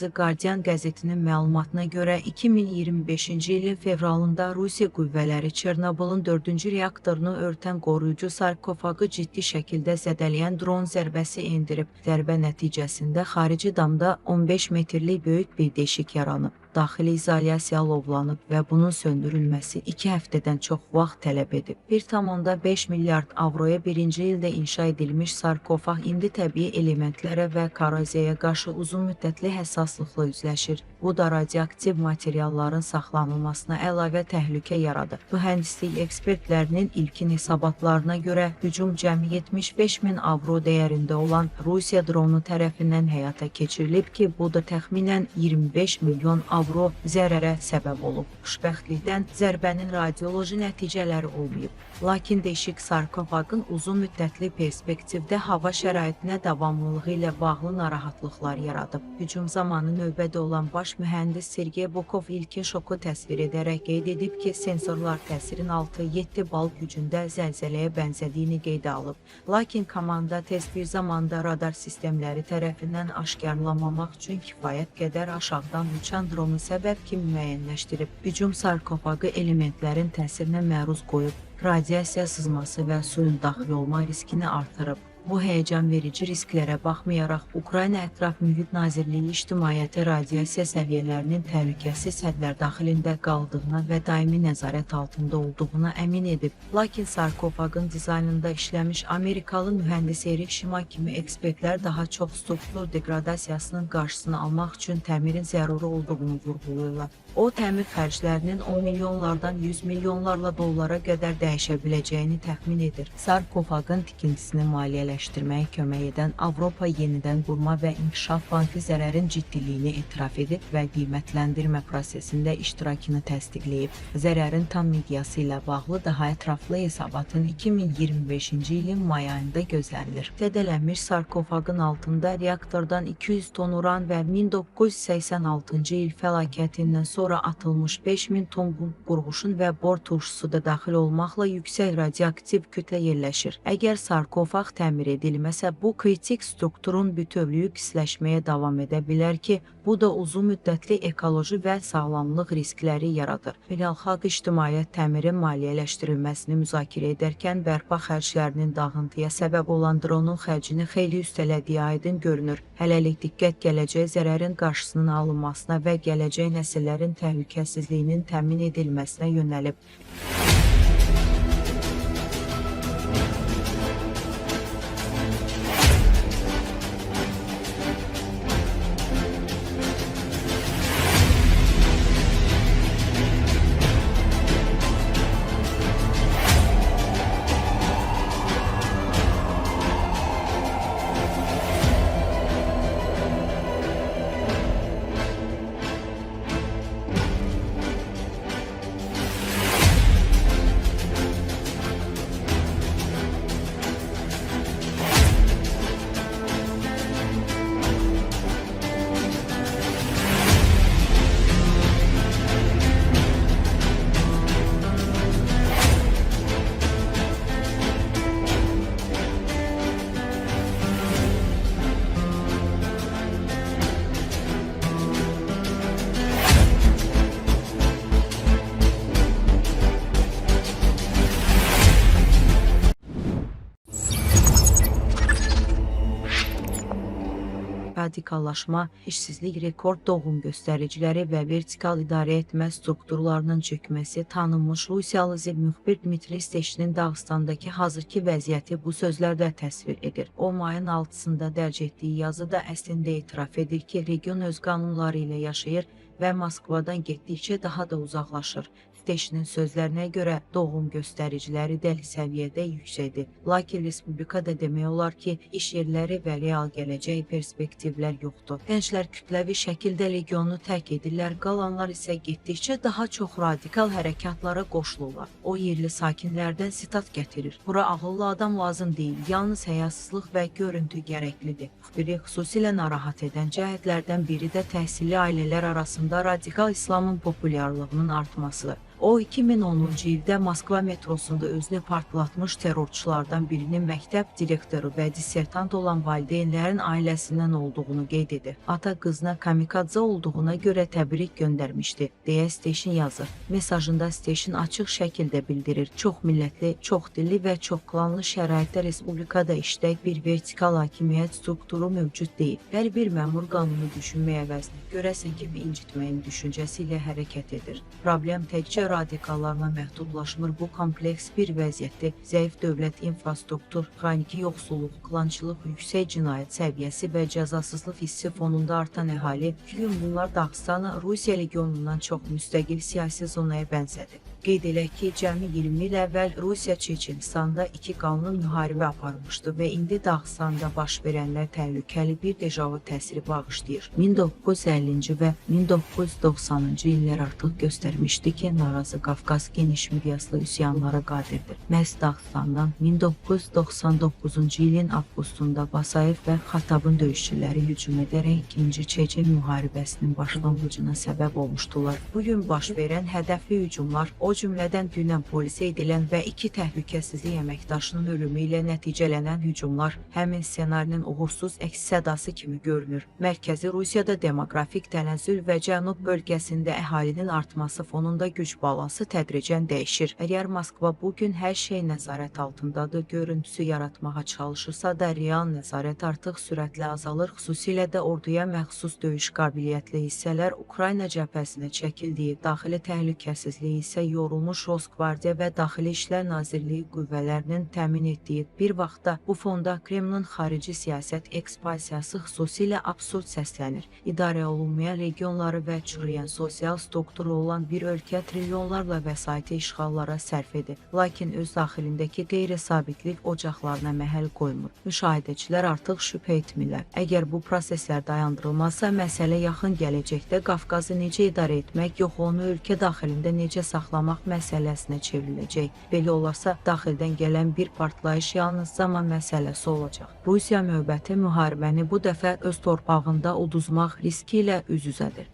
The Guardian qəzetinin məlumatına görə 2025-ci ilin fevralında Rusiya qüvvələri Çernobılın 4-cü reaktorunu örtən qoruyucu sarkofaqı ciddi şəkildə zədələyən dron zərbəsi endirib. Zərbə nəticəsində xarici damda 15 metrlik böyük bir deşik yaranıb. Daxili izolyasiya alovlanıb və bunun söndürülməsi 2 həftədən çox vaxt tələb edib. 1,5 milyard avroya birinci ildə inşa edilmiş sarkofaq indi təbii elementlərə və koroziyaya qarşı uzun müddətli həssaslıqla üzləşir. Bu da radioaktiv materialların saxlanılmasına əlavə təhlükə yaradır. Mühəndislik ekspertlərinin ilkin hesabatlarına görə hücum cəmi 75 min avro dəyərində olan Rusiya dronu tərəfindən həyata keçirilib ki, bu da təxminən 25 milyon avro zərərə səbəb olub. Xoşbəxtlikdən zərbənin radioloji nəticələri olmayıb. Lakin deşik sarkofaqın uzun müddətli perspektivdə hava şəraitinə davamlılığı ilə bağlı narahatlıqlar yaradıb. Hücum zamanı növbədə olan baş mühəndis Sergey Bokov ilkin şoku təsvir edərək qeyd edib ki, sensorlar təsirin 6-7 bal gücündə zəlzələyə bənzədiyini qeydə alıb. Lakin komanda tez bir zamanda radar sistemləri tərəfindən aşkarlamamaq üçün kifayət qədər aşağıdan uçan dronu səbəb kimi müəyyənləşdirib. Hücum sarkofaqı elementlərin təsirinə məruz qoyub, radiasiya sızması və suyun daxil olma riskini artırıb. Bu həyəcan verici risklərə baxmayaraq, Ukrayna Ətraf Mühit Nazirliyi ictimaiyyəti radiasiya səviyyələrinin təhlükəsiz hədlər daxilində qaldığına və daimi nəzarət altında olduğuna əmin edib. Lakin sarkofaqın dizaynında işləmiş Amerikalı mühəndis Erik Shima kimi ekspertlər daha çox struktur degradasiyasının qarşısını almaq üçün təmirin zəruri olduğunu vurğulayırlar. O, təmir xərclərinin 10 milyonlardan 100 milyonlarla dollara qədər dəyişə biləcəyini təxmin edir. Sarkofaqın tikintisini maliyyələşdirməyə kömək edən Avropa Yenidən Qurma və İnkişaf Bankı zərərin ciddiliyini etiraf edib və qiymətləndirmə prosesində iştirakını təsdiqləyib. Zərərin tam miqyası ilə bağlı daha ətraflı hesabatın 2025-ci ilin may ayında gözlənilir. Zədələnmiş sarkofaqın altında reaktordan 200 ton uran və 1986-cı il fəlakətindən sonra atılmış 5000 ton qurğuşun və bor turşusu da daxil olmaqla yüksək radioaktiv kütlə yerləşir. Əgər sarkofaq təmir edilməsə, bu kritik strukturun bütövlüyü pisləşməyə davam edə bilər ki, bu da uzun müddətli ekoloji və sağlamlıq riskləri yaradır. Beynəlxalq ictimaiyyət təmirin maliyyələşdirilməsini müzakirə edərkən bərpa xərclərinin dağıntıya səbəb olan dronun xərcini xeyli üstələdiyi aydın görünür. Hələlik diqqət gələcək zərərin qarşısının alınmasına və gələcək nəsillərin təhlükəsizliyinin təmin edilməsinə yönəlib. Radikallaşma, işsizlik, rekord doğum göstəriciləri və vertikal idarə etmə strukturlarının çökməsi tanınmış Rusiyalı müxbir Dmitri Steşinin Dağıstandakı hazırki vəziyyəti bu sözlərdə təsvir edir. O, mayın 6-sında dərc etdiyi yazıda əslində etiraf edir ki, region öz qanunları ilə yaşayır və Moskvadan getdikcə daha da uzaqlaşır. Steşinin sözlərinə görə doğum göstəriciləri dəli səviyyədə yüksəkdir. Lakin respublikada demək olar ki, iş yerləri və real gələcək perspektivlər yoxdur. Gənclər kütləvi şəkildə regionu tərk edirlər, qalanlar isə getdikcə daha çox radikal hərəkatlara qoşulurlar. O, yerli sakinlərdən sitat gətirir. Bura ağıllı adam lazım deyil, yalnız həyasızlıq və görüntü gərəklidir. Biri xüsusilə narahat edən cəhətlərdən biri də təhsilli ailələr arasında radikal İslamın populyarlığının artmasıdır. O 2010-cu ildə Moskva metrosunda özünü partlatmış terrorçulardan birinin məktəb direktoru və dissertant olan valideynlərin ailəsindən olduğunu qeyd edir. Ata qızına kamikadze olduğuna görə təbrik göndərmişdi, deyə Steşin yazır. Mesajında Steşin açıq şəkildə bildirir. Çox millətli, çox dilli və çox klanlı şəraitdə respublikada işlək bir vertikal hakimiyyət strukturu mövcud deyil. Hər bir məmur qanunu düşünmək əvəzinə görəsən kimi incitməyin düşüncəsi ilə hərəkət edir. Problem təkcə radikallarla məhdudlaşmır, bu kompleks bir vəziyyətdir. Zəif dövlət infrastruktur, xroniki yoxsulluq, klançılıq, yüksək cinayət səviyyəsi və cəzasızlıq hissi fonunda artan əhali, gün bunlar Dağıstanı Rusiya legionundan çox müstəqil siyasi zonaya bənzədir. Qeyd edək ki, cəmi 20 il əvvəl Rusiya Çeçenistanda 2 qanlı müharibə aparmışdı və indi Dağıstanda baş verənlər təhlükəli bir dejavu təsiri bağışlayır. 1950-ci və 1990-cı illər artıq göstərmişdi ki, narazı Qafqaz geniş miqyaslı üsyanlara qadirdir. Məhz Dağıstandan 1999-cu ilin avqustunda Basayev və Xatabın döyüşçüləri hücum edərək 2-ci Çeçen müharibəsinin başlanğıcına səbəb olmuşdular. Bugün baş verən hədəfli hücumlar, o cümlədən dünən polisə edilən və 2 təhlükəsizlik əməkdaşının ölümü ilə nəticələnən hücumlar həmin ssenarinin uğursuz əks-sədası kimi görünür. Mərkəzi Rusiyada demoqrafik tənəzzül və cənub bölgəsində əhalinin artması fonunda güc balansı tədricən dəyişir. Əgər Moskva bugün hər şey nəzarət altındadır, görüntüsü yaratmağa çalışırsa da real nəzarət artıq sürətlə azalır, xüsusilə də orduya məxsus döyüş qabiliyyətli hissələr Ukrayna cəbhəsinə çəkildiyi, daxili təhlükəsizliyi isə yorulmuş Rosgvardiya və Daxili İşlər Nazirliyi qüvvələrinin təmin etdiyi bir vaxtda bu fonda Kremlin xarici siyasət ekspansiyası xüsusilə absurd səslənir. İdarə olunmayan regionları və çürüyən sosial strukturu olan bir ölkə trilyonlarla vəsaiti işğallara sərf edir. Lakin öz daxilindəki qeyri-sabitlik ocaqlarına məhəl qoymur. Müşahidəçilər artıq şübhə etmirlər. Əgər bu proseslər dayandırılmazsa, məsələ yaxın gələcəkdə Qafqazı necə idarə etmək, yox onu ölkə daxilində necə saxlamaq məsələsinə çevriləcək. Belə olarsa, daxildən gələn bir partlayış yalnız zaman məsələsi olacaq. Rusiya növbəti müharibəni bu dəfə öz torpağında uduzmaq riski ilə üz-üzədir.